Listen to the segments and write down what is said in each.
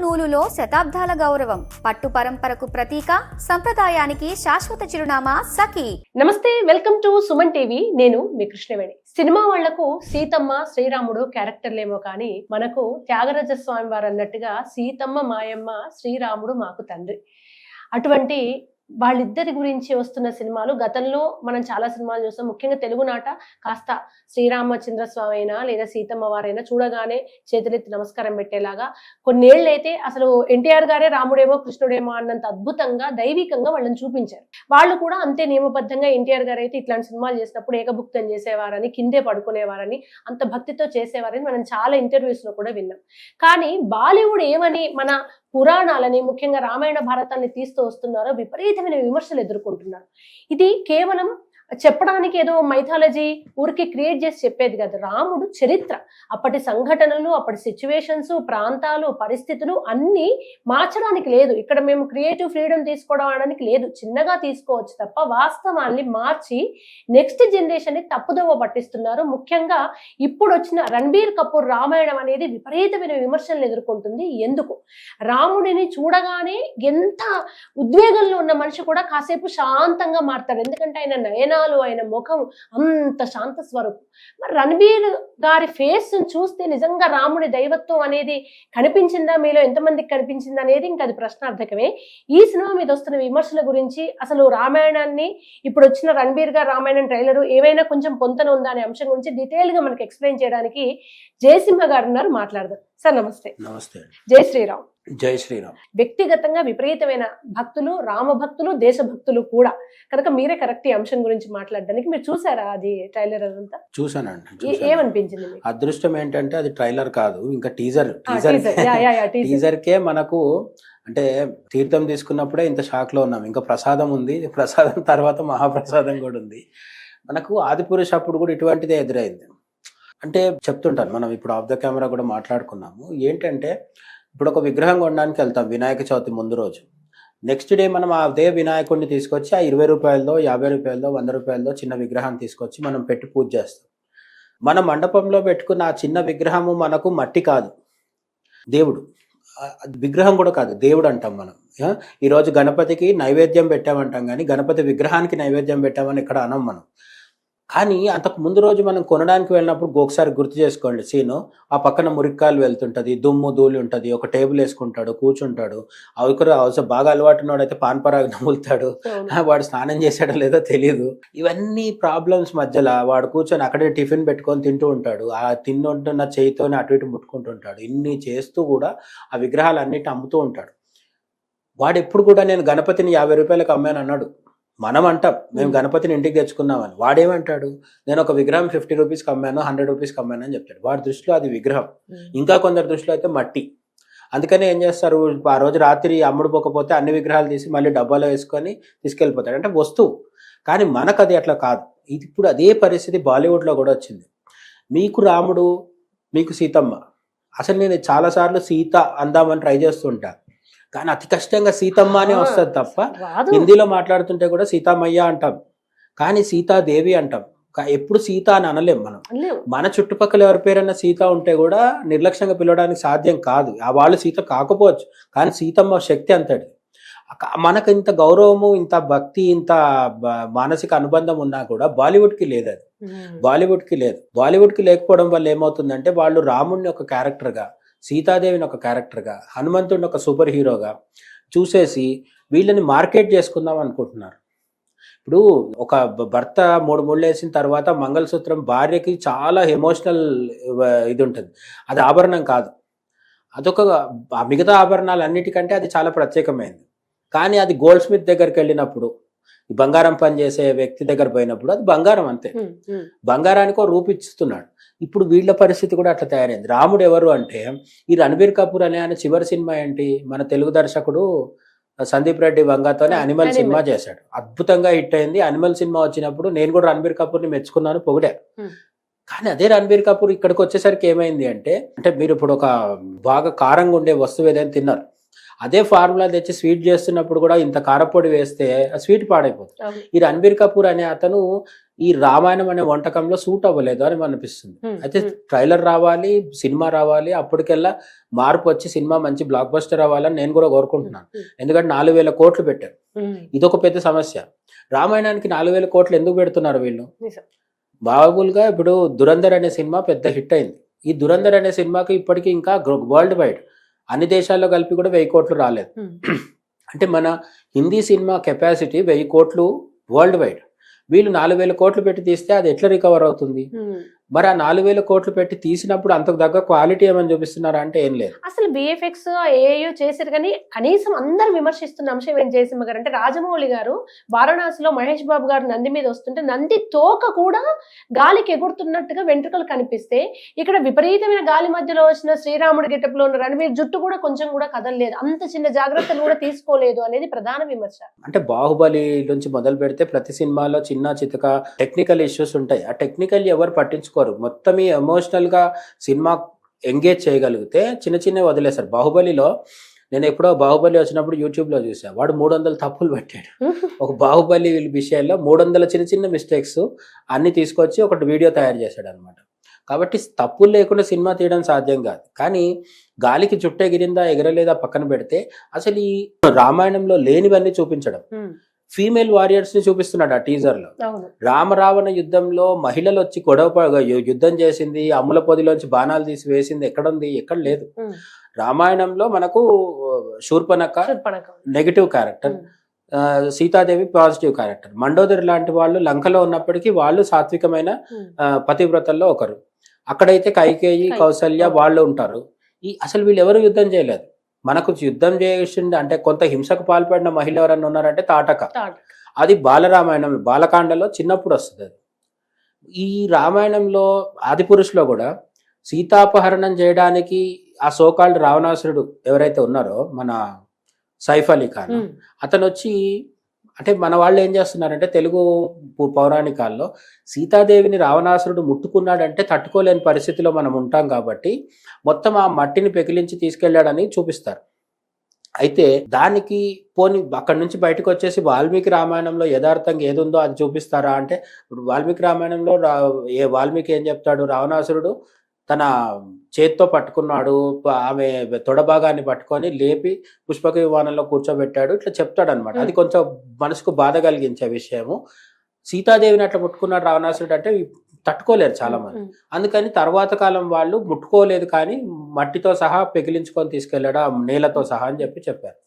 నూలులో శతాబ్దాల గౌరవం, పట్టు పరంపరకు ప్రతీక, సంప్రదాయానికి శాశ్వత చిరునామా సఖీ. నమస్తే, వెల్కమ్ టు సుమన్ టీవీ. నేను మీ కృష్ణవేణి. సినిమా వాళ్లకు సీతమ్మ శ్రీరాముడు క్యారెక్టర్లేమో కానీ మనకు త్యాగరాజ స్వామి వారు అన్నట్టుగా సీతమ్మ మాయమ్మ, శ్రీరాముడు మాకు తండ్రి. అటువంటి వాళ్ళిద్దరి గురించి వస్తున్న సినిమాలు గతంలో మనం చాలా సినిమాలు చూస్తాం. ముఖ్యంగా తెలుగునాట కాస్త శ్రీరామచంద్రస్వామి అయినా లేదా సీతమ్మ వారైనా చూడగానే చేతులెత్తి నమస్కారం పెట్టేలాగా కొన్నేళ్ళు అయితే అసలు ఎన్టీఆర్ గారే రాముడేమో కృష్ణుడేమో అన్నంత అద్భుతంగా దైవికంగా వాళ్ళని చూపించారు. వాళ్ళు కూడా అంతే నియమబద్ధంగా ఎన్టీఆర్ గారు అయితే ఇట్లాంటి సినిమాలు చేసినప్పుడు ఏకభుక్తం చేసేవారని, కిందే పడుకునేవారని, అంత భక్తితో చేసేవారని మనం చాలా ఇంటర్వ్యూస్ లో కూడా విన్నాం. కానీ బాలీవుడ్ ఏమని మన పురాణాలని, ముఖ్యంగా రామాయణ భారతాన్ని తీస్తూ వస్తున్నారో విపరీతమైన విమర్శలు ఎదుర్కొంటున్నారు. ఇది కేవలం చెప్పడానికి ఏదో మైథాలజీ ఊరికి క్రియేట్ చేసి చెప్పేది కాదు. రాముడు చరిత్ర, అప్పటి సంఘటనలు, అప్పటి సిచ్యువేషన్స్, ప్రాంతాలు, పరిస్థితులు అన్ని మార్చడానికి లేదు. ఇక్కడ మేము క్రియేటివ్ ఫ్రీడమ్ తీసుకోవడానికి లేదు, చిన్నగా తీసుకోవచ్చు తప్ప వాస్తవాన్ని మార్చి నెక్స్ట్ జనరేషన్ ని తప్పుదోవ పట్టిస్తున్నారు. ముఖ్యంగా ఇప్పుడు వచ్చిన రణబీర్ కపూర్ రామాయణం అనేది విపరీతమైన విమర్శలు ఎదుర్కొంటుంది. ఎందుకు? రాముడిని చూడగానే ఎంత ఉద్వేగంలో ఉన్న మనిషి కూడా కాసేపు శాంతంగా మారుతాడు. ఎందుకంటే ఆయన నయనాలు, ఆయన ముఖం అంత శాంత స్వరూపం. మరి రణబీర్ గారి ఫేస్ చూస్తే నిజంగా రాముడి దైవత్వం అనేది కనిపించిందా, మీలో ఎంతమందికి కనిపించింది అనేది ఇంకా అది ప్రశ్నార్థకమే. ఈ సినిమా మీద వస్తున్న విమర్శల గురించి, అసలు రామాయణాన్ని ఇప్పుడు వచ్చిన రణబీర్ గారి రామాయణం ట్రైలర్ ఏవైనా కొంచెం పొంతన ఉందా అనే అంశం గురించి డీటెయిల్ గా మనకి ఎక్స్ప్లెయిన్ చేయడానికి జయసింహ గారు ఉన్నారు. మాట్లాడదాం సార్. నమస్తే. నమస్తే. జై శ్రీరామ్. జై శ్రీరామ్. వ్యక్తిగతంగా విపరీతమైన భక్తులు, రామ భక్తులు, దేశభక్తులు కూడా కనుక మీరే కరెక్ట్ ఈ అంశం గురించి మాట్లాడడానికి. మీరు చూసారా అది ట్రైలర్? అదంతా చూసానండి. ఏమనిపించింది? అదృష్టం ఏంటంటే అది ట్రైలర్ కాదు, ఇంకా టీజర్ కే మనకు అంటే తీర్థం తీసుకున్నప్పుడే ఇంత షాక్ లో ఉన్నాం. ఇంకా ప్రసాదం ఉంది, ప్రసాదం తర్వాత మహాప్రసాదం కూడా ఉంది. మనకు ఆదిపురుష్ అప్పుడు కూడా ఇటువంటిదే ఎదురైంది. అంటే చెప్తుంటాను, మనం ఇప్పుడు ఆఫ్ ద కెమెరా కూడా మాట్లాడుకున్నాము. ఏంటంటే ఇప్పుడు ఒక విగ్రహం కొనడానికి వెళ్తాం వినాయక చవితి ముందు రోజు. నెక్స్ట్ డే మనం అదే వినాయకుడిని తీసుకొచ్చి ఆ 20 రూపాయలతో, 50 రూపాయలతో, 100 రూపాయలతో చిన్న విగ్రహాన్ని తీసుకొచ్చి మనం పెట్టి పూజ చేస్తాం. మన మండపంలో పెట్టుకున్న ఆ చిన్న విగ్రహము మనకు మట్టి కాదు, దేవుడు. విగ్రహం కూడా కాదు, దేవుడు అంటాం మనం. ఈరోజు గణపతికి నైవేద్యం పెట్టామంటాం, కానీ గణపతి విగ్రహానికి నైవేద్యం పెట్టామని ఇక్కడ అనం మనం. కానీ అంతకు ముందు రోజు మనం కొనడానికి వెళ్ళినప్పుడు ఒకసారి గుర్తు చేసుకోండి సీను. ఆ పక్కన మురిక్కాయలు వెళ్తుంటది, దుమ్ము ధూళి ఉంటుంది, ఒక టేబుల్ వేసుకుంటాడు, కూర్చుంటాడు. అవసరం బాగా అలవాటు ఉన్నాడైతే పాన్పరాగ్ నములుతాడు, వాడు స్నానం చేసాడో లేదో తెలియదు. ఇవన్నీ ప్రాబ్లమ్స్ మధ్యలో వాడు కూర్చొని అక్కడే టిఫిన్ పెట్టుకొని తింటూ ఉంటాడు. ఆ తింటుంటున్న చేయితోనే అటు ఇటు ముట్టుకుంటుంటాడు. ఇన్ని చేస్తూ కూడా ఆ విగ్రహాలు అన్నిటి అమ్ముతూ ఉంటాడు. వాడు ఎప్పుడు కూడా నేను గణపతిని 50 రూపాయలకు అమ్మాను అన్నాడు. మనం అంటాం మేము గణపతిని ఇంటికి తెచ్చుకున్నామని. వాడేమంటాడు, నేను ఒక విగ్రహం 50 రూపీస్కి అమ్మాను, 100 రూపీస్కి అమ్మాను అని చెప్తాడు. వాడి దృష్టిలో అది విగ్రహం, ఇంకా కొందరి దృష్టిలో అయితే మట్టి. అందుకనే ఏం చేస్తారు, ఆ రోజు రాత్రి అమ్ముడు పోకపోతే అన్ని విగ్రహాలు తీసి మళ్ళీ డబ్బాలో వేసుకొని తీసుకెళ్ళిపోతాడు. అంటే వస్తువు. కానీ మనకు అది అట్లా కాదు. ఇది ఇప్పుడు అదే పరిస్థితి బాలీవుడ్లో కూడా వచ్చింది. మీకు రాముడు, మీకు సీతమ్మ. అసలు నేను చాలాసార్లు సీత అందామని ట్రై చేస్తుంటా, కానీ అతి కష్టంగా సీతమ్మ అనే వస్తుంది తప్ప. హిందీలో మాట్లాడుతుంటే కూడా సీతామయ్య అంటాం, కానీ సీతాదేవి అంటాం. ఎప్పుడు సీత అని అనలేం మనం. మన చుట్టుపక్కల ఎవరి పేరన్నా సీత ఉంటే కూడా నిర్లక్ష్యంగా పిలవడానికి సాధ్యం కాదు. ఆ వాళ్ళు సీత కాకపోవచ్చు, కానీ సీతమ్మ శక్తి అంతటి. మనకు ఇంత గౌరవము, ఇంత భక్తి, ఇంత మానసిక అనుబంధం ఉన్నా కూడా బాలీవుడ్కి లేదు. అది బాలీవుడ్కి లేదు. బాలీవుడ్కి లేకపోవడం వల్ల ఏమవుతుందంటే వాళ్ళు రాముడిని ఒక క్యారెక్టర్గా, సీతాదేవిని ఒక క్యారెక్టర్గా, హనుమంతుడిని ఒక సూపర్ హీరోగా చూసేసి వీళ్ళని మార్కెట్ చేసుకుందాం అనుకుంటున్నారు. ఇప్పుడు ఒక భర్త 3 ముళ్ళు వేసిన తర్వాత మంగళసూత్రం భార్యకి చాలా ఎమోషనల్ ఇది ఉంటుంది. అది ఆభరణం కాదు, అదొక మిగతా ఆభరణాలు అన్నిటికంటే అది చాలా ప్రత్యేకమైనది. కానీ అది గోల్డ్ స్మిత్ దగ్గరికి వెళ్ళినప్పుడు, బంగారం పని చేసే వ్యక్తి దగ్గర పోయినప్పుడు అది బంగారం అంతే. బంగారానికి ఒక రూపిస్తున్నాడు. ఇప్పుడు వీళ్ళ పరిస్థితి కూడా అట్లా తయారైంది. రాముడు ఎవరు అంటే ఈ రణబీర్ కపూర్ అనే ఆయన చివరి సినిమా ఏంటి, మన తెలుగు దర్శకుడు సందీప్ రెడ్డి వంగతోనే అనిమల్ సినిమా చేశాడు. అద్భుతంగా హిట్ అయింది. అనిమల్ సినిమా వచ్చినప్పుడు నేను కూడా రణబీర్ కపూర్ని మెచ్చుకున్నాను, పొగిడా. కానీ అదే రణబీర్ కపూర్ ఇక్కడికి వచ్చేసరికి ఏమైంది అంటే మీరు ఇప్పుడు ఒక బాగా కారంగా ఉండే వస్తువు ఏదైనా తిన్నారు, అదే ఫార్ములా తెచ్చి స్వీట్ చేస్తున్నప్పుడు కూడా ఇంత కారపొడి వేస్తే ఆ స్వీట్ పాడైపోతుంది. అవును. ఈ రణబీర్ కపూర్ అనే అతను ఈ రామాయణం అనే వంటకంలో సూట్ అవ్వలేదు అని అనిపిస్తుంది. అయితే ట్రైలర్ రావాలి, సినిమా రావాలి, అప్పటికెల్లా మార్పు వచ్చి సినిమా మంచి బ్లాక్ బస్టర్ అవ్వాలని నేను కూడా కోరుకుంటున్నాను. ఎందుకంటే 4,000 కోట్లు పెట్టారు. ఇదొక పెద్ద సమస్య. రామాయణానికి 4,000 కోట్లు ఎందుకు పెడుతున్నారు వీళ్ళు? మామూలుగా ఇప్పుడు దురంధర్ అనే సినిమా పెద్ద హిట్ అయింది. ఈ దురంధర్ అనే సినిమాకి ఇప్పటికీ ఇంకా వరల్డ్ వైడ్ అన్ని దేశాల్లో కలిపి కూడా 1,000 కోట్లు రాలేదు. అంటే మన హిందీ సినిమా కెపాసిటీ 1,000 కోట్లు వరల్డ్ వైడ్. వీళ్ళు 4,000 కోట్లు పెట్టి తీస్తే అది ఎట్లా రికవర్ అవుతుంది? మరి ఆ 4,000 కోట్లు పెట్టి తీసినప్పుడు అంతకు దగ్గర క్వాలిటీ ఏమని చూపిస్తున్నారా అంటే ఏం లేదు. అసలు బిఎఫ్ఎక్స్ ఏయో చేశారు కానీ కనీసం అందరు విమర్శిస్తున్న అంశం ఏం జయసింహ గారు అంటే, రాజమౌళి గారు వారణాసిలో మహేష్ బాబు గారు నంది మీద వస్తుంటే నంది తోక కూడా గాలికి ఎగురుతున్నట్టుగా వెంట్రుకలు కనిపిస్తే, ఇక్కడ విపరీతమైన గాలి మధ్యలో వచ్చిన శ్రీరాముడి గెటప్ లో ఉన్న రణవీర్ జుట్టు కూడా కొంచెం కూడా కదలలేదు, అంత చిన్న జాగ్రత్తలు కూడా తీసుకోలేదు అనేది ప్రధాన విమర్శ. అంటే బాహుబలి నుంచి మొదలు పెడితే ప్రతి సినిమాలో చిన్న చితక టెక్నికల్ ఇష్యూస్ ఉంటాయి. ఆ టెక్నికల్ ఎవరు పట్టించుకోరు. మొత్తం ఎమోషనల్ గా సినిమా ఎంగేజ్ చేయగలిగితే చిన్న చిన్న వదిలేశారు. బాహుబలిలో నేను ఎప్పుడో బాహుబలి వచ్చినప్పుడు యూట్యూబ్ లో చూసా, వాడు 300 తప్పులు పెట్టాడు. ఒక బాహుబలి విషయాల్లో 300 చిన్న చిన్న మిస్టేక్స్ అన్ని తీసుకొచ్చి ఒకటి వీడియో తయారు చేశాడు అనమాట. కాబట్టి తప్పులు లేకుండా సినిమా తీయడం సాధ్యం కాదు. కానీ గాలికి చుట్టే ఎగిరిందా ఎగరలేదా పక్కన పెడితే అసలు ఈ రామాయణంలో లేనివన్నీ చూపించడం, ఫీమేల్ వారియర్స్ ని చూపిస్తున్నాడు ఆ టీజర్ లో. రామరావణ యుద్ధంలో మహిళలు వచ్చి యుద్ధం చేసింది, అమ్ముల పొదిలోంచి బాణాలు తీసి వేసింది ఎక్కడుంది? ఎక్కడ లేదు. రామాయణంలో మనకు Shurpanakha negative character, Sitadevi positive character. Mandodari లాంటి వాళ్ళు లంకలో ఉన్నప్పటికీ వాళ్ళు సాత్వికమైన పతివ్రతల్లో ఒకరు. అక్కడైతే కైకేయి, కౌసల్య వాళ్ళు ఉంటారు. అసలు వీళ్ళు ఎవరు యుద్ధం చేయలేదు. మనకు యుద్ధం చేసింది అంటే కొంత హింసకు పాల్పడిన మహిళ ఎవరన్నా ఉన్నారంటే తాటక. అది బాలరామాయణం బాలకాండలో చిన్నప్పుడు వస్తుంది. అది ఈ రామాయణంలో ఆదిపురుషులో కూడా సీతాపహరణం చేయడానికి ఆ సోకాల్డ్ రావణాసురుడు ఎవరైతే ఉన్నారో మన సైఫ్ అలీ ఖాన్, అతను వచ్చి అంటే మన వాళ్ళు ఏం చేస్తున్నారంటే తెలుగు పౌరాణికాల్లో సీతాదేవిని రావణాసురుడు ముట్టుకున్నాడంటే తట్టుకోలేని పరిస్థితిలో మనం ఉంటాం కాబట్టి మొత్తం ఆ మట్టిని పెకిలించి తీసుకెళ్లాడని చూపిస్తారు. అయితే దానికి పోని అక్కడి నుంచి బయటకు వచ్చేసి వాల్మీకి రామాయణంలో యథార్థంగా ఏది ఉందో అది చూపిస్తారా అంటే, ఇప్పుడు వాల్మీకి రామాయణంలో వాల్మీకి ఏం చెప్తాడు, రావణాసురుడు తన చేత్తో పట్టుకున్నాడు, ఆమె తొడభాగాన్ని పట్టుకొని లేపి పుష్పక విమానంలో కూర్చోబెట్టాడు, ఇట్లా చెప్తాడు అనమాట. అది కొంచెం మనసుకు బాధ కలిగించే విషయము. సీతాదేవిని అట్లా ముట్టుకున్నాడు రావణాసురుడు అంటే తట్టుకోలేరు చాలా మంది. అందుకని తర్వాత కాలం వాళ్ళు ముట్టుకోలేదు కానీ మట్టితో సహా పెకిలించుకొని తీసుకెళ్లాడు ఆ నేలతో సహా అని చెప్పారు.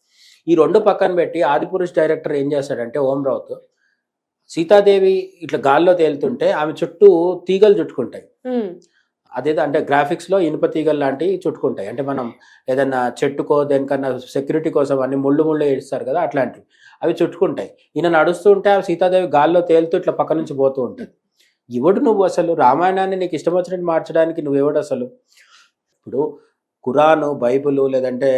ఈ రెండు పక్కన పెట్టి ఆదిపురుష్ డైరెక్టర్ ఏం చేశాడంటే ఓం రావుత్, సీతాదేవి ఇట్లా గాల్లో తేలుతుంటే ఆమె చుట్టూ తీగలు చుట్టుకుంటాయి. అదేదో అంటే గ్రాఫిక్స్ లో ఇనుప తీగలు లాంటివి చుట్టుకుంటాయి. అంటే మనం ఏదన్నా చెట్టుకో దేనికన్నా సెక్యూరిటీ కోసం అన్ని ముళ్ళు వేస్తారు కదా, అట్లాంటివి అవి చుట్టుకుంటాయి. ఈయన నడుస్తూ ఉంటే ఆ సీతాదేవి గాల్లో తేలుతూ ఇట్లా పక్క నుంచి పోతూ ఉంటుంది. ఎవడు నువ్వు అసలు? రామాయణాన్ని నీకు ఇష్టం వచ్చినట్టు మార్చడానికి నువ్వెవడు అసలు? ఇప్పుడు ఖురాను, బైబుల్ లేదంటే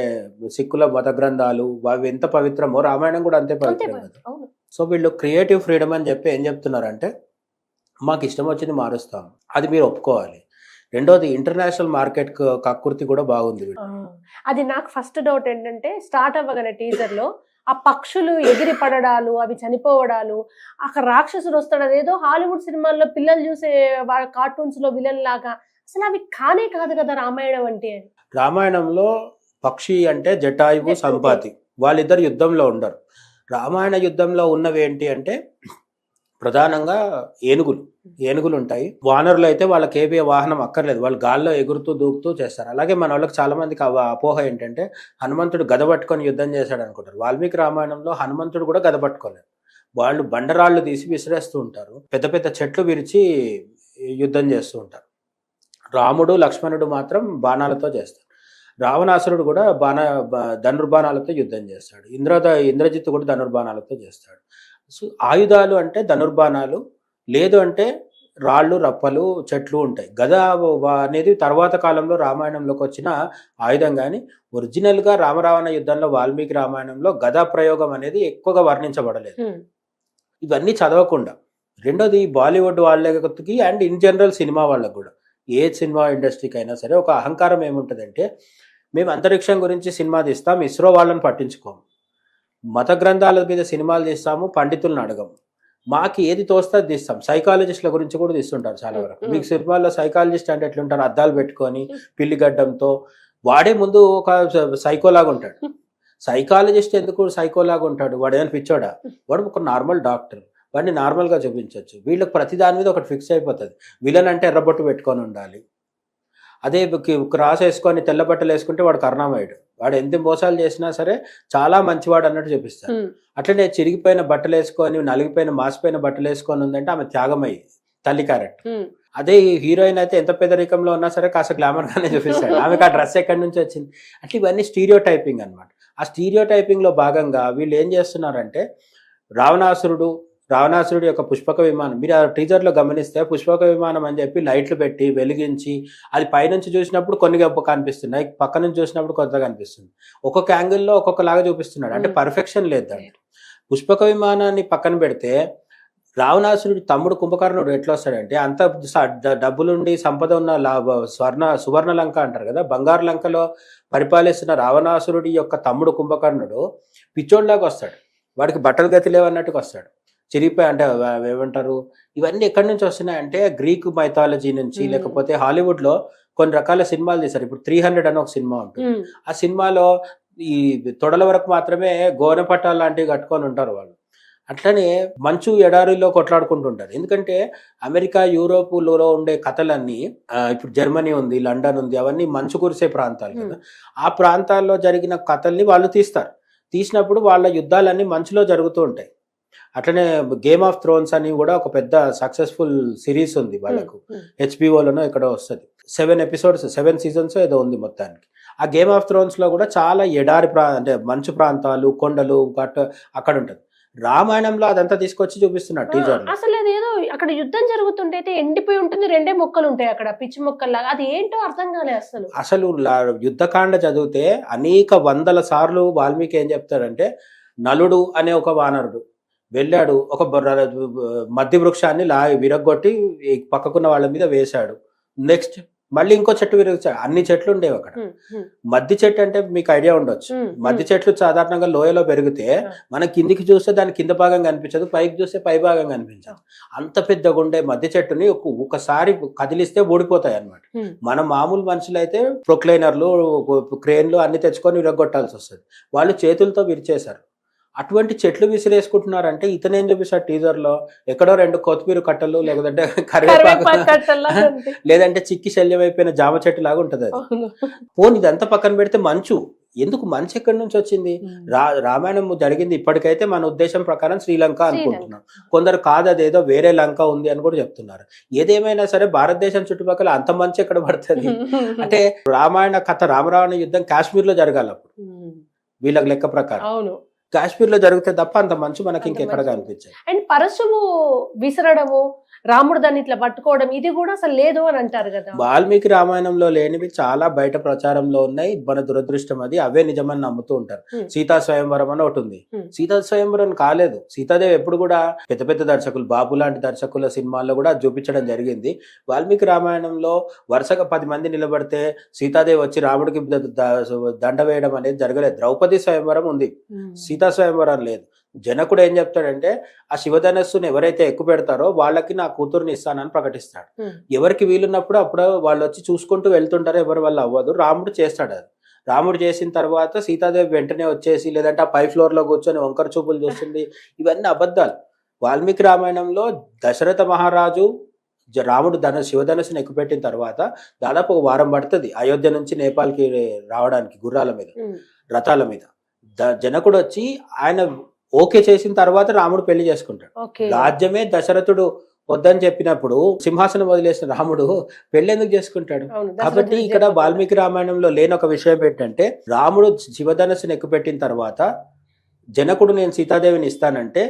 సిక్కుల మత గ్రంథాలు అవి ఎంత పవిత్రమో రామాయణం కూడా అంతే పవిత్రం కదా. సో వీళ్ళు క్రియేటివ్ ఫ్రీడమ్ అని చెప్పి ఏం చెప్తున్నారంటే మాకు ఇష్టం వచ్చింది మారుస్తాం, అది మీరు ఒప్పుకోవాలి. రెండోది ఇంటర్నేషనల్ మార్కెట్ కక్కుర్తి కూడా బాగుంది. అది నాకు ఫస్ట్ డౌట్ ఏంటంటే, స్టార్ట్ అవ్వగానే టీజర్ లో ఆ పక్షులు ఎగిరి పడడాలు, అవి చనిపోవడాలు, అక్కడ రాక్షసుడు వస్తాడు, అదేదో హాలీవుడ్ సినిమాల్లో పిల్లలు చూసే కార్టూన్స్ లో విలన్ లాగా, అసలు అవి కానే కాదు కదా రామాయణం అంటే. రామాయణంలో పక్షి అంటే జటాయువు, సంపాతి, వాళ్ళిద్దరు యుద్ధంలో ఉండరు. రామాయణ యుద్ధంలో ఉన్నవి ఏంటి అంటే ప్రధానంగా ఏనుగులు ఉంటాయి. వానరులు అయితే వాళ్ళకి ఏబీ వాహనం అక్కర్లేదు, వాళ్ళు గాల్లో ఎగురుతూ దూకుతూ చేస్తారు. అలాగే మన వాళ్ళకి చాలా మందికి అపోహ ఏంటంటే హనుమంతుడు గద పట్టుకొని యుద్ధం చేశాడు అనుకుంటారు. వాల్మీకి రామాయణంలో హనుమంతుడు కూడా గద పట్టుకోలేదు, వాళ్ళు బండరాళ్ళు తీసి విసిరేస్తూ ఉంటారు, పెద్ద పెద్ద చెట్లు విరిచి యుద్ధం చేస్తూ ఉంటారు. రాముడు, లక్ష్మణుడు మాత్రం బాణాలతో చేస్తారు. రావణాసురుడు కూడా ధనుర్బాణాలతో యుద్ధం చేస్తాడు. ఇంద్రజిత్తు కూడా ధనుర్బాణాలతో చేస్తాడు. సో ఆయుధాలు అంటే ధనుర్బాణాలు, లేదు అంటే రాళ్ళు, రప్పలు, చెట్లు ఉంటాయి. గద అనేది తర్వాత కాలంలో రామాయణంలోకి వచ్చిన ఆయుధం. కానీ ఒరిజినల్గా రామరావణ యుద్ధంలో వాల్మీకి రామాయణంలో గదా ప్రయోగం అనేది ఎక్కువగా వర్ణించబడలేదు. ఇవన్నీ చదవకుండా. రెండోది బాలీవుడ్ వాళ్ళకి అండ్ ఇన్ జనరల్ సినిమా వాళ్ళకి కూడా, ఏ సినిమా ఇండస్ట్రీకి అయినా సరే ఒక అహంకారం ఏముంటుందంటే మేము అంతరిక్షం గురించి సినిమా తీస్తాం, ఇస్రో వాళ్ళని పట్టించుకోము, మత గ్రంథాల మీద సినిమాలు తీస్తాము, పండితులను అడగము, మాకు ఏది తోస్తే అది తీస్తాం. సైకాలజిస్టుల గురించి కూడా తీస్తుంటారు చాలా వరకు. మీకు సినిమాల్లో సైకాలజిస్ట్ అంటే ఎట్లుంటారు, అద్దాలు పెట్టుకొని పిల్లిగడ్డంతో, వాడే ముందు ఒక సైకోలాగా ఉంటాడు. సైకాలజిస్ట్ ఎందుకు సైకోలాగా ఉంటాడు, వాడు ఏమైనా పిచ్చోడా, వాడు ఒక నార్మల్ డాక్టర్, వాడిని నార్మల్గా చూపించవచ్చు. వీళ్ళకి ప్రతి దాని మీద ఒకటి ఫిక్స్ అయిపోతుంది. విలన్ అంటే ఎర్రబొట్టు పెట్టుకొని ఉండాలి, అదే క్రాస్ వేసుకొని తెల్ల బట్టలు వేసుకుంటే వాడు కరుణామయుడు, వాడు ఎంత మోసాలు చేసినా సరే చాలా మంచివాడు అన్నట్టు చూపిస్తాడు. అట్లనే చిరిగిపోయిన బట్టలు వేసుకొని, నలిగిపోయిన మాసిపోయిన బట్టలు వేసుకొని ఉందంటే ఆమె త్యాగమయ్యి తల్లి క్యారెక్టర్. అదే హీరోయిన్ అయితే ఎంత పేదరికంలో ఉన్నా సరే కాస్త గ్లామర్ గానే చూపిస్తాడు. ఆమెకు ఆ డ్రెస్ ఎక్కడి నుంచి వచ్చింది, అట్లా ఇవన్నీ స్టీరియో టైపింగ్ అనమాట. ఆ స్టీరియో టైపింగ్ లో భాగంగా వీళ్ళు ఏం చేస్తున్నారంటే, రావణాసురుడు యొక్క పుష్పక విమానం, మీరు ఆ టీజర్లో గమనిస్తే పుష్పక విమానం అని చెప్పి లైట్లు పెట్టి వెలిగించి, అది పైనుంచి చూసినప్పుడు కొన్ని కనిపిస్తున్నాయి, పక్క నుంచి చూసినప్పుడు కొత్తగా కనిపిస్తుంది, ఒక్కొక్క యాంగిల్లో ఒక్కొక్కలాగా చూపిస్తున్నాడు. అంటే పర్ఫెక్షన్ లేదు దాంట్లో. పుష్పక విమానాన్ని పక్కన పెడితే రావణాసురుడి తమ్ముడు కుంభకర్ణుడు ఎట్లా వస్తాడంటే, అంత డబ్బులుండి సంపద ఉన్న సువర్ణ లంక అంటారు కదా, బంగారు లంకలో పరిపాలిస్తున్న రావణాసురుడి యొక్క తమ్ముడు కుంభకర్ణుడు పిచ్చోడ్లాగా వస్తాడు, వాడికి బట్టలు గతి లేవన్నట్టుగా వస్తాడు, చిరిగిపోయి. అంటే ఏమంటారు, ఇవన్నీ ఎక్కడి నుంచి వస్తున్నాయంటే గ్రీకు మైథాలజీ నుంచి, లేకపోతే హాలీవుడ్ లో కొన్ని రకాల సినిమాలు తీశారు. ఇప్పుడు 300 అని ఒక సినిమా ఉంటుంది, ఆ సినిమాలో ఈ తొడల వరకు మాత్రమే గోనె పట్టాలు లాంటివి కట్టుకొని ఉంటారు వాళ్ళు. అట్లనే మంచు ఎడారిలో కొట్లాడుకుంటుంటారు. ఎందుకంటే అమెరికా, యూరోపులో ఉండే కథలన్నీ, ఇప్పుడు జర్మనీ ఉంది, లండన్ ఉంది, అవన్నీ మంచు కురిసే ప్రాంతాలు కదా, ఆ ప్రాంతాల్లో జరిగిన కథల్ని వాళ్ళు తీసినప్పుడు వాళ్ళ యుద్ధాలన్నీ మంచులో జరుగుతూ ఉంటాయి. అట్లనే గేమ్ ఆఫ్ థ్రోన్స్ అని కూడా ఒక పెద్ద సక్సెస్ఫుల్ సిరీస్ ఉంది వాళ్ళకు, హెచ్బిఓలోనో ఇక్కడ వస్తుంది. 7 ఎపిసోడ్స్, 7 సీజన్స్ ఏదో ఉంది మొత్తానికి. ఆ గేమ్ ఆఫ్ థ్రోన్స్ లో కూడా చాలా ఎడారి అంటే మంచు ప్రాంతాలు, కొండలు, అక్కడ ఉంటుంది. రామాయణంలో అదంతా తీసుకొచ్చి చూపిస్తున్నాడు టీజర్. అసలు అదేదో అక్కడ యుద్ధం జరుగుతుంటే అయితే ఎండిపోయి ఉంటుంది, 2 మొక్కలు ఉంటాయి అక్కడ, పిచ్చి మొక్కల్లాగా, అది ఏంటో అర్థం కాలే అసలు. యుద్ధకాండ చదివితే అనేక వందల సార్లు వాల్మీకి ఏం చెప్తారంటే, నలుడు అనే ఒక వానరుడు వెళ్ళాడు, ఒక మధ్య వృక్షాన్ని విరగొట్టి పక్కకున్న వాళ్ళ మీద వేశాడు. నెక్స్ట్ మళ్ళీ ఇంకో చెట్టు విరగొచ్చాడు. అన్ని చెట్లు ఉండేవి అక్కడ. మద్ది చెట్టు అంటే మీకు ఐడియా ఉండొచ్చు, మద్ది చెట్లు సాధారణంగా లోయలో పెరిగితే మన కిందికి చూస్తే దాని కింద భాగం కనిపించదు, పైకి చూస్తే పై భాగం కనిపించదు. అంత పెద్దగా ఉండే మద్ది చెట్టుని ఒకసారి కదిలిస్తే ఊడిపోతాయి అన్నమాట. మన మామూలు మనుషులు అయితే ప్రొక్లైనర్లు, క్రేన్లు అన్ని తెచ్చుకొని విరగొట్టాల్సి వస్తుంది, వాళ్ళు చేతులతో విరిచేశారు. అటువంటి చెట్లు విసిరేసుకుంటున్నారంటే ఇతనేం చూపిస్తాడు టీజర్ లో, ఎక్కడో 2 కొత్తిమీర కట్టలు, లేదంటే కరివేపాకు, లేదంటే చిక్కి శల్యం అయిపోయిన జామ చెట్టు లాగా ఉంటది అది. పోనీ ఇదంతా పక్కన పెడితే మంచు మంచు ఎక్కడి నుంచి వచ్చింది? రామాయణం జరిగింది ఇప్పటికైతే మన ఉద్దేశం ప్రకారం శ్రీలంక అనుకుంటున్నాం, కొందరు కాదు అదేదో వేరే లంక ఉంది అని కూడా చెప్తున్నారు. ఏదేమైనా సరే భారతదేశం చుట్టుపక్కల అంత మంచి ఎక్కడ పడుతుంది అంటే, రామాయణ కథ, రామరావణ యుద్ధం కాశ్మీర్ లో జరగాలి అప్పుడు వీళ్ళకి లెక్క ప్రకారం. కాశ్మీర్ లో జరిగితే తప్ప అంత మంచు మనకి ఇంకెక్కడ కనిపించాయి. అండ్ పరశువు విసరడము, రాముడు దాన్ని ఇట్లా పట్టుకోవడం, ఇది కూడా అసలు లేదు అని అంటారు కదా. వాల్మీకి రామాయణంలో లేనివి చాలా బయట ప్రచారంలో ఉన్నాయి, మన దురదృష్టం అది. అవే నిజమని నమ్ముతూ ఉంటారు. సీతా స్వయంవరం అని ఒకటి ఉంది, సీతా స్వయంవరం కాలేదు. సీతాదేవి ఎప్పుడు కూడా పెద్ద పెద్ద దర్శకులు, బాబు లాంటి దర్శకుల సినిమాల్లో కూడా చూపించడం జరిగింది. వాల్మీకి రామాయణంలో వరుసగా 10 మంది నిలబడితే సీతాదేవి వచ్చి రాముడికి దండ వేయడం అనేది జరగలేదు. ద్రౌపది స్వయంవరం ఉంది, సీతా స్వయంవరం లేదు. జనకుడు ఏం చెప్తాడంటే, ఆ శివధనస్సును ఎవరైతే ఎక్కువ పెడతారో వాళ్ళకి నా కూతురుని ఇస్తానని ప్రకటిస్తాడు. ఎవరికి వీలున్నప్పుడు అప్పుడు వాళ్ళు వచ్చి చూసుకుంటూ వెళ్తుంటారు, ఎవరి వల్ల అవ్వదు. రాముడు చేస్తాడు అది. రాముడు చేసిన తర్వాత సీతాదేవి వెంటనే వచ్చేసి, లేదంటే ఆ పై ఫ్లోర్ లో కూర్చొని వంకర చూపులు చూస్తుంది. ఇవన్నీ అబద్ధాలు. వాల్మీకి రామాయణంలో దశరథ మహారాజు రాముడు శివధనస్సును ఎక్కుపెట్టిన తర్వాత దాదాపు 1 వారం పడుతుంది అయోధ్య నుంచి నేపాల్కి రావడానికి, గుర్రాల మీద, రథాల మీద. జనకుడు వచ్చి ఆయన ఓకే చేసిన తర్వాత రాముడు పెళ్లి చేసుకుంటాడు. రాజ్యమే దశరథుడు వద్దని చెప్పినప్పుడు సింహాసనం వదిలేసిన రాముడు పెళ్లి ఎందుకు చేసుకుంటాడు? కాబట్టి ఇక్కడ వాల్మీకి రామాయణంలో లేని ఒక విషయం ఏంటంటే, రాముడు శివధనస్సును ఎక్కుపెట్టిన తర్వాత జనకుడు నేను సీతాదేవిని ఇస్తానంటే,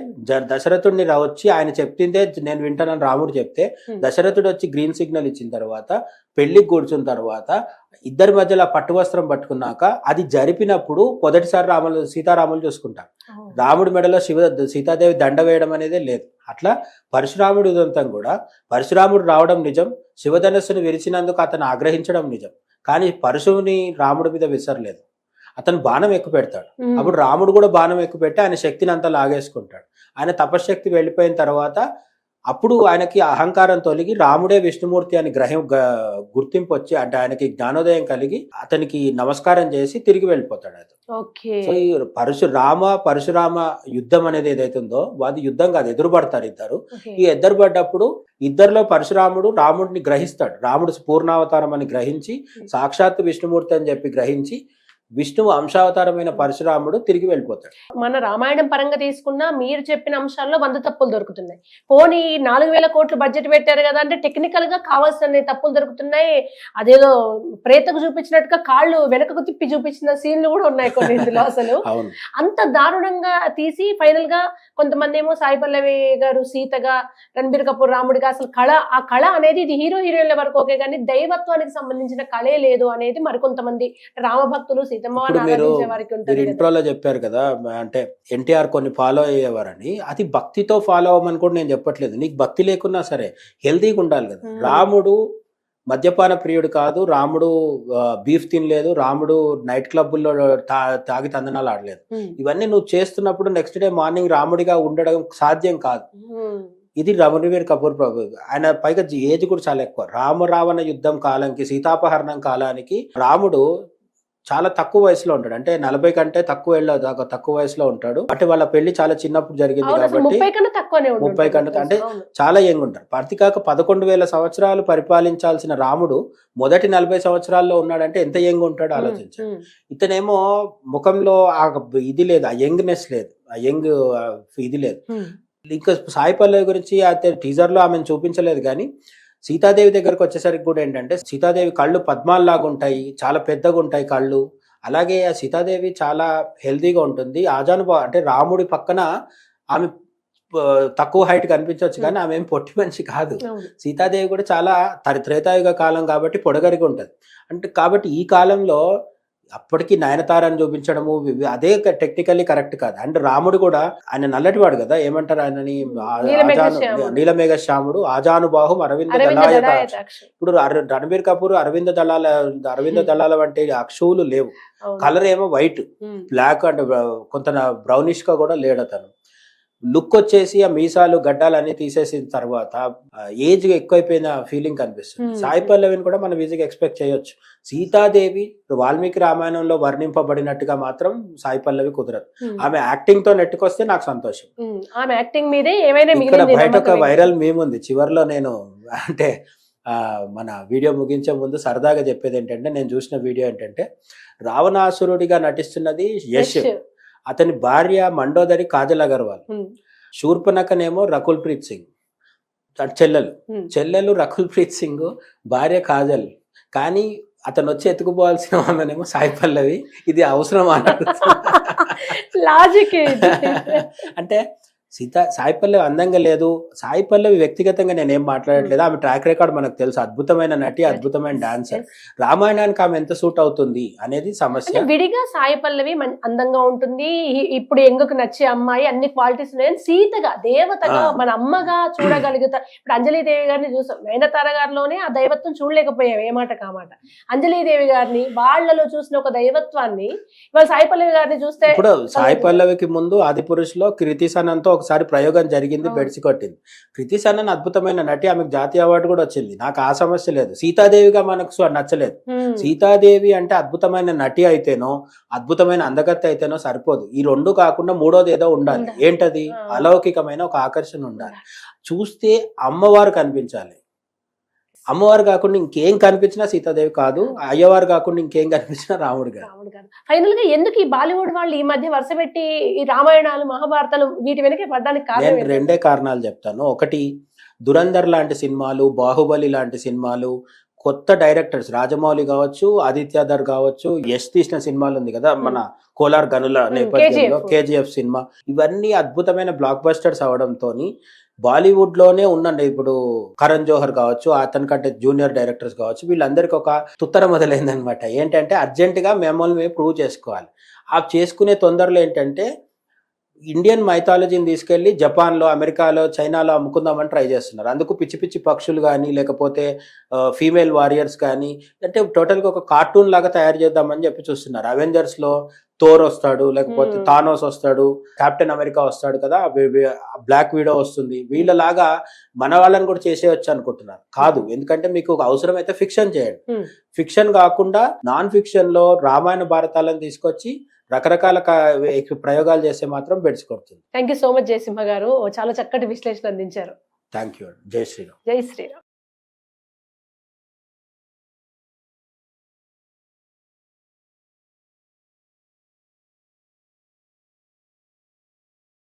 దశరథుడిని వచ్చి ఆయన చెప్పిందే నేను వింటానని రాముడు చెప్తే, దశరథుడు వచ్చి గ్రీన్ సిగ్నల్ ఇచ్చిన తర్వాత పెళ్లికి కూర్చున్న తర్వాత ఇద్దరి మధ్యలో పట్టు వస్త్రం పట్టుకున్నాక అది జరిపినప్పుడు మొదటిసారి సీతారాములు చూసుకుంటారు. రాముడి మెడలో సీతాదేవి దండ వేయడం అనేది లేదు. అట్లా పరశురాముడి ఉదంతం కూడా, పరశురాముడు రావడం నిజం, శివధనస్సును విరిచినందుకు అతను ఆగ్రహించడం నిజం, కానీ పరశువుని రాముడి మీద విసరలేదు. అతను బాణం ఎక్కువ పెడతాడు. అప్పుడు రాముడు కూడా బాణం ఎక్కువ పెట్టి ఆయన శక్తిని అంతా లాగేసుకుంటాడు. ఆయన తపశక్తి వెళ్ళిపోయిన తర్వాత అప్పుడు ఆయనకి అహంకారం తొలగి రాముడే విష్ణుమూర్తి అని గుర్తింపు వచ్చి, అంటే ఆయనకి జ్ఞానోదయం కలిగి అతనికి నమస్కారం చేసి తిరిగి వెళ్ళిపోతాడు అతను. సో ఈ పరశురామ యుద్ధం అనేది ఏదైతుందో అది యుద్ధం కాదు, ఎదురుపడతారు ఇద్దరు. ఈ ఎదురుపడ్డప్పుడు ఇద్దరిలో పరశురాముడు రాముడిని గ్రహిస్తాడు. రాముడు పూర్ణావతారం అని గ్రహించి, సాక్షాత్ విష్ణుమూర్తి అని చెప్పి గ్రహించి, విష్ణువు అంశావతారమైన పరశురాముడు తిరిగి వెళ్ళిపోతాడు. మన రామాయణం పరంగా తీసుకున్నా మీరు చెప్పిన అంశాల్లో 100 తప్పులు దొరుకుతున్నాయి. పోనీ 4000 కోట్లు బడ్జెట్ పెట్టారు కదా అంటే టెక్నికల్ గా కావాల్సిన తప్పులు దొరుకుతున్నాయి. అదేదో ప్రేతకు చూపించినట్టుగా కాళ్ళు వెనకకు తిప్పి చూపించిన సీన్లు కూడా ఉన్నాయి కొన్ని ఇందులో. అసలు అంత దారుణంగా తీసి ఫైనల్ గా కొంతమంది ఏమో సాయి పల్లవి గారు సీతగా, రణబీర్ కపూర్ రాముడిగా, అసలు ఆ కళ అనేది ఇది హీరో హీరోయిన్ల వరకు ఓకే కానీ దైవత్వానికి సంబంధించిన కళే లేదు అనేది మరికొంతమంది రామభక్తులు మీరు ఇంట్రోలో చెప్పారు కదా, అంటే ఎన్టీఆర్ కొన్ని ఫాలో అయ్యేవారని. అది భక్తితో ఫాలో అవ్వమని కూడా నేను చెప్పట్లేదు. నీకు భక్తి లేకున్నా సరే హెల్తీగా ఉండాలి కదా. రాముడు మద్యపాన ప్రియుడు కాదు, రాముడు బీఫ్ తినలేదు, రాముడు నైట్ క్లబ్బుల్లో తాగి తందనాలు ఆడలేదు. ఇవన్నీ నువ్వు చేస్తున్నప్పుడు నెక్స్ట్ డే మార్నింగ్ రాముడిగా ఉండడం సాధ్యం కాదు. ఇది రణబీర్ కపూర్ ప్రభు. ఆయన పైగా ఏజ్ కూడా చాలా ఎక్కువ. రావణ యుద్ధం కాలానికి, సీతాపహరణం కాలానికి రాముడు చాలా తక్కువ వయసులో ఉంటాడు. అంటే 40 కంటే తక్కువ వయసులో ఉంటాడు. అంటే వాళ్ళ పెళ్లి చాలా చిన్నప్పుడు జరిగింది కాబట్టి 30 కంటే అంటే చాలా యంగ్ ఉంటారు. పర్తికాక 11,000 సంవత్సరాలు పరిపాలించాల్సిన రాముడు మొదటి 40 సంవత్సరాల్లో ఉన్నాడంటే ఎంత యంగ్ ఉంటాడు ఆలోచించండి. ఇతనేమో ముఖంలో ఇది లేదు, ఆ యంగ్నెస్ లేదు, ఆ యంగ్ ఇది లేదు. ఇంకా సాయి పల్లవి గురించి టీజర్ లో ఆమెను చూపించలేదు కానీ సీతాదేవి దగ్గరకు వచ్చేసరికి కూడా ఏంటంటే సీతాదేవి కళ్ళు పద్మాల్లాగా ఉంటాయి, చాలా పెద్దగా ఉంటాయి కళ్ళు. అలాగే ఆ సీతాదేవి చాలా హెల్తీగా ఉంటుంది. అంటే రాముడి పక్కన ఆమె తక్కువ హైట్ కనిపించవచ్చు కానీ ఆమె ఏం పొట్టి మనిషి కాదు. సీతాదేవి కూడా చాలా త్రేతాయుగ కాలం కాబట్టి పొడగరిగా ఉంటుంది. అంటే కాబట్టి ఈ కాలంలో అప్పటికి నయనతారని చూపించడము అదే టెక్నికల్లీ కరెక్ట్ కాదు. అండ్ రాముడు కూడా ఆయన నల్లటివాడు కదా, ఏమంటారు ఆయనని, నీలమేఘ శ్యాముడు, ఆజానుబాహు అరవింద దళాయత. ఇప్పుడు రణబీర్ కపూర్ అరవింద దళాల వంటి అక్షువులు లేవు. కలర్ ఏమో వైట్, బ్లాక్ అండ్ కొంత బ్రౌనిష్ గా కూడా లేడు అతను. లుక్ వచ్చేసి ఆ మీసాలు గడ్డాలన్నీ తీసేసిన తర్వాత ఏజ్ ఎక్కువైపోయిన ఫీలింగ్ కనిపిస్తుంది. సాయి పల్లవిని కూడా మనం ఈజీగా ఎక్స్పెక్ట్ చేయొచ్చు. సీతాదేవి వాల్మీకి రామాయణంలో వర్ణింపబడినట్టుగా మాత్రం సాయి పల్లవి కుదరదు. ఆమె యాక్టింగ్ తో నెట్టుకొస్తే నాకు సంతోషం. ఆమె యాక్టింగ్ మీదే ఏమైనా ఇక్కడ బయట ఒక వైరల్ మీమ్ ఉంది. చివరిలో నేను అంటే మన వీడియో ముగించే ముందు సరదాగా చెప్పేది ఏంటంటే, నేను చూసిన వీడియో ఏంటంటే, రావణాసురుడిగా నటిస్తున్నది యశ్, అతని భార్య మండోదరి కాజల్ అగర్వాల్, శూర్పణఖనేమో రకుల్ ప్రీత్ సింగ్, చెల్లెలు రకుల్ ప్రీత్ సింగ్, భార్య కాజల్. కానీ అతను వచ్చి ఎత్తుకుపోవాల్సిన ఆమెనేమో సాయి పల్లవి. ఇది అవసరం లాజిక్ అంటే సాయి పల్లవి అందంగా లేదు. సాయి పల్లవి వ్యక్తిగతంగా నేనేం మాట్లాడట్లేదు. ఆమె ట్రాక్ రికార్డ్ మనకు తెలుసు. అద్భుతమైన నటి, అద్భుతమైన డాన్సర్. రామాయణానికి ఆమె ఎంత సూట్ అవుతుంది అనేది సమస్య. విడిగా సాయి పల్లవి అందంగా ఉంటుంది. ఇప్పుడు ఎంగుకు నచ్చే అమ్మాయి, అన్ని క్వాలిటీస్ ఉన్నాయి. సీతగా, దేవతగా, మన అమ్మగా చూడగలుగుతా. ఇప్పుడు అంజలీదేవి గారిని చూసాం, నయనతార గారిలోనే ఆ దైవత్వం చూడలేకపోయాం, ఏ మాట కామాట. అంజలీదేవి గారిని వాళ్ళలో చూసిన ఒక దైవత్వాన్ని ఇవాళ సాయి పల్లవి గారిని చూస్తే, ఇప్పుడు సాయి పల్లవికి ముందు ఆది పురుషులో కృతి సనన్తో ఒకసారి ప్రయోగం జరిగింది, బెడిసి కొట్టింది. కృతి సనన్ అద్భుతమైన నటి, ఆమెకు జాతీయ అవార్డు కూడా వచ్చింది. నాకు ఆ సమస్య లేదు. సీతాదేవిగా మనకు నచ్చలేదు. సీతాదేవి అంటే అద్భుతమైన నటి అయితేనో, అద్భుతమైన అందగత్తె అయితేనో సరిపోదు. ఈ రెండు కాకుండా మూడోది ఏదో ఉండాలి. ఏంటది? అలౌకికమైన ఒక ఆకర్షణ ఉండాలి. చూస్తే అమ్మవారు కనిపించాలి. అమ్మవారు కాకుండా ఇంకేం కనిపించినా సీతాదేవి కాదు, అయ్యవారు కాకుండా ఇంకేం కనిపించినా రాముడు గారు. ఫైనల్ గా ఎందుకు ఈ బాలీవుడ్ వాళ్ళు ఈ మధ్య వరుస పెట్టి ఈ రామాయణాలు, మహాభారతాలు వీటి వెనకే పడ్డానికి కారణం? నేను రెండే కారణాలు చెప్తాను. ఒకటి, దురంధర్ లాంటి సినిమాలు, బాహుబలి లాంటి సినిమాలు, కొత్త డైరెక్టర్స్, రాజమౌళి కావచ్చు, ఆదిత్యధర్ కావచ్చు, యశ్ తీసిన సినిమాలు ఉంది కదా, మన కోలార్ గనుల నేపథ్యంలో కేజీఎఫ్ సినిమా, ఇవన్నీ అద్భుతమైన బ్లాక్ బస్టర్స్ అవడంతో బాలీవుడ్ లోనే ఉన్న ఇప్పుడు కరణ్ జోహర్ కావచ్చు, అతని కంటే జూనియర్ డైరెక్టర్స్ కావచ్చు, వీళ్ళందరికీ ఒక తుత్తర మొదలైందనమాట. ఏంటంటే అర్జెంట్ గా మమ్మల్ని మేము ప్రూవ్ చేసుకోవాలి. ఆ చేసుకునే తొందరలో ఏంటంటే ఇండియన్ మైథాలజీని తీసుకెళ్లి జపాన్లో, అమెరికాలో, చైనాలో అమ్ముకుందామని ట్రై చేస్తున్నారు. అందుకు పిచ్చి పిచ్చి పక్షులు కానీ, లేకపోతే ఫీమేల్ వారియర్స్ కానీ, అంటే టోటల్గా ఒక కార్టూన్ లాగా తయారు చేద్దామని చెప్పి చూస్తున్నారు. అవెంజర్స్లో థోర్ వస్తాడు, లేకపోతే థానోస్ వస్తాడు, కెప్టెన్ అమెరికా వస్తాడు కదా, బ్లాక్ వీడో వస్తుంది. వీళ్ళలాగా మన వాళ్ళని కూడా చేసేయచ్చు అనుకుంటున్నారు. కాదు, ఎందుకంటే మీకు ఒక అవసరం అయితే ఫిక్షన్ చేయండి. ఫిక్షన్ కాకుండా నాన్ ఫిక్షన్ లో రామాయణ భారతాలను తీసుకొచ్చి రకరకాల ప్రయోగాలు చేస్తే మాత్రం బెడ్స్ కొడుతుంది. Thank you so much Jayasimha గారు, చాలా చక్కటి విశ్లేషణ అందించారు. Thank you. జై శ్రీరామ్. జై శ్రీరామ్.